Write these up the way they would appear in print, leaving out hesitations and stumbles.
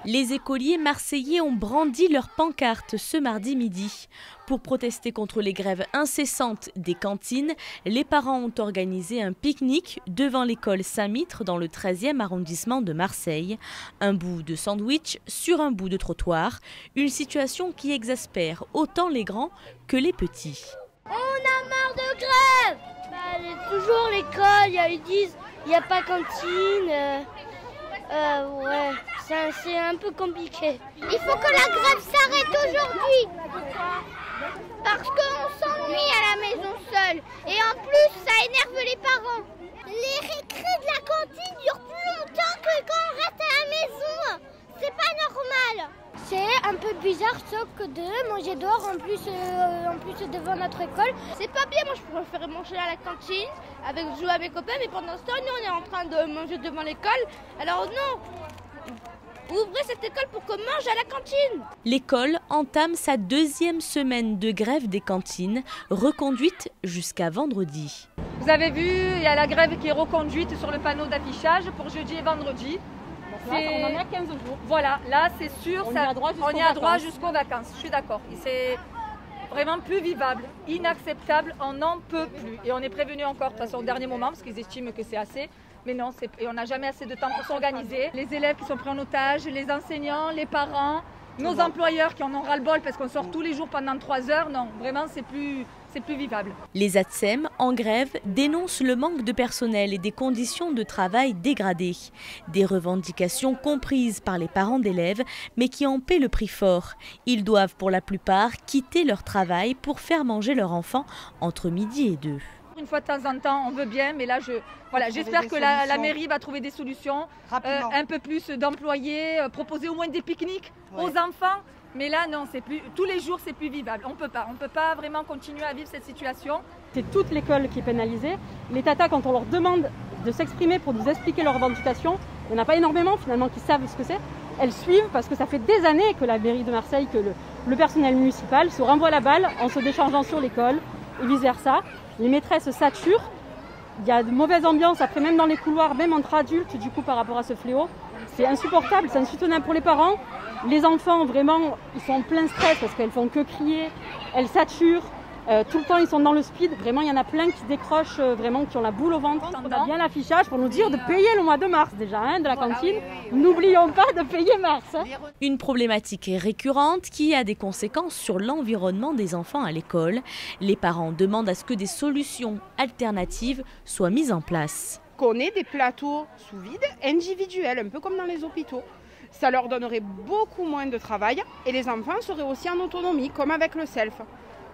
Les écoliers marseillais ont brandi leurs pancartes ce mardi midi. Pour protester contre les grèves incessantes des cantines, les parents ont organisé un pique-nique devant l'école Saint-Mitre dans le 13e arrondissement de Marseille. Un bout de sandwich sur un bout de trottoir, une situation qui exaspère autant les grands que les petits. On a marre de grève. Toujours l'école, ils disent il n'y a pas cantine. Ouais, c'est un peu compliqué. Il faut que la grève s'arrête aujourd'hui. Parce qu'on s'ennuie à la maison seule. Et en plus, ça énerve les parents. Les récrés de la cantine durent plus longtemps que quand on reste à la maison. C'est pas normal. C'est un peu bizarre sauf que de manger dehors en plus devant notre école. C'est pas bien, moi je préfère manger à la cantine, jouer avec mes copains, mais pendant ce temps, nous on est en train de manger devant l'école. Alors non, ouvrez cette école pour qu'on mange à la cantine. L'école entame sa 2e semaine de grève des cantines, reconduite jusqu'à vendredi. Vous avez vu, il y a la grève qui est reconduite sur le panneau d'affichage pour jeudi et vendredi. On en a 15 jours. Voilà, là c'est sûr, on y a droit jusqu'aux vacances. Je suis d'accord. C'est vraiment plus vivable, inacceptable, on n'en peut plus. Et on est prévenu encore de toute façon au dernier moment parce qu'ils estiment que c'est assez. Mais non, et on n'a jamais assez de temps pour s'organiser. Les élèves qui sont pris en otage, les enseignants, les parents, nos employeurs qui en ont ras-le-bol parce qu'on sort tous les jours pendant 3 heures. Non, vraiment c'est plus vivable. Les ATSEM, en grève, dénoncent le manque de personnel et des conditions de travail dégradées. Des revendications comprises par les parents d'élèves, mais qui en paient le prix fort. Ils doivent pour la plupart quitter leur travail pour faire manger leurs enfants entre midi et 2. Une fois de temps en temps, on veut bien, mais là, j'espère que la mairie va trouver des solutions, un peu plus d'employés, proposer au moins des pique-niques aux enfants. Mais là, non, tous les jours, c'est plus vivable. On peut pas vraiment continuer à vivre cette situation. C'est toute l'école qui est pénalisée. Les tatas, quand on leur demande de s'exprimer pour nous expliquer leurs revendications, il n'y en a pas énormément finalement qui savent ce que c'est. Elles suivent parce que ça fait des années que la mairie de Marseille, que le personnel municipal se renvoie la balle en se déchargeant sur l'école et vice-versa. Les maîtresses saturent. Il y a de mauvaises ambiances après, même dans les couloirs, même entre adultes, du coup, par rapport à ce fléau. C'est insupportable, c'est insoutenable pour les parents. Les enfants, vraiment, ils sont en plein stress parce qu'elles font que crier, elles saturent. Tout le temps, ils sont dans le speed. Vraiment, il y en a plein qui décrochent, vraiment, qui ont la boule au ventre. On a bien l'affichage pour nous dire de payer le mois de mars déjà, de la cantine. N'oublions pas de payer mars. Une problématique récurrente qui a des conséquences sur l'environnement des enfants à l'école. Les parents demandent à ce que des solutions alternatives soient mises en place. Qu'on ait des plateaux sous vide individuels, un peu comme dans les hôpitaux. Ça leur donnerait beaucoup moins de travail et les enfants seraient aussi en autonomie, comme avec le self.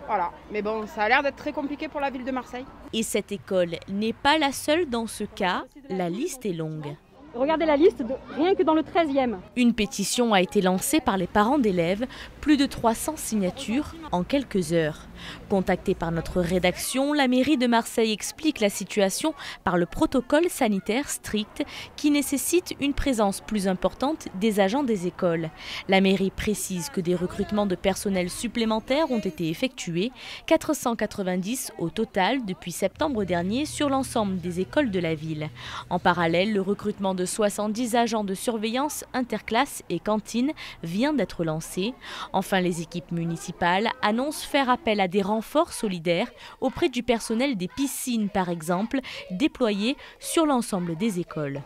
Voilà, mais bon, ça a l'air d'être très compliqué pour la ville de Marseille. Et cette école n'est pas la seule dans ce cas, la liste est longue. Regardez la liste, rien que dans le 13e. Une pétition a été lancée par les parents d'élèves, plus de 300 signatures en quelques heures. Contactée par notre rédaction, la mairie de Marseille explique la situation par le protocole sanitaire strict qui nécessite une présence plus importante des agents des écoles. La mairie précise que des recrutements de personnel supplémentaires ont été effectués, 490 au total depuis septembre dernier sur l'ensemble des écoles de la ville. En parallèle, le recrutement de 70 agents de surveillance interclasses et cantines vient d'être lancé. Enfin, les équipes municipales annoncent faire appel à des renforts solidaires auprès du personnel des piscines, par exemple, déployés sur l'ensemble des écoles.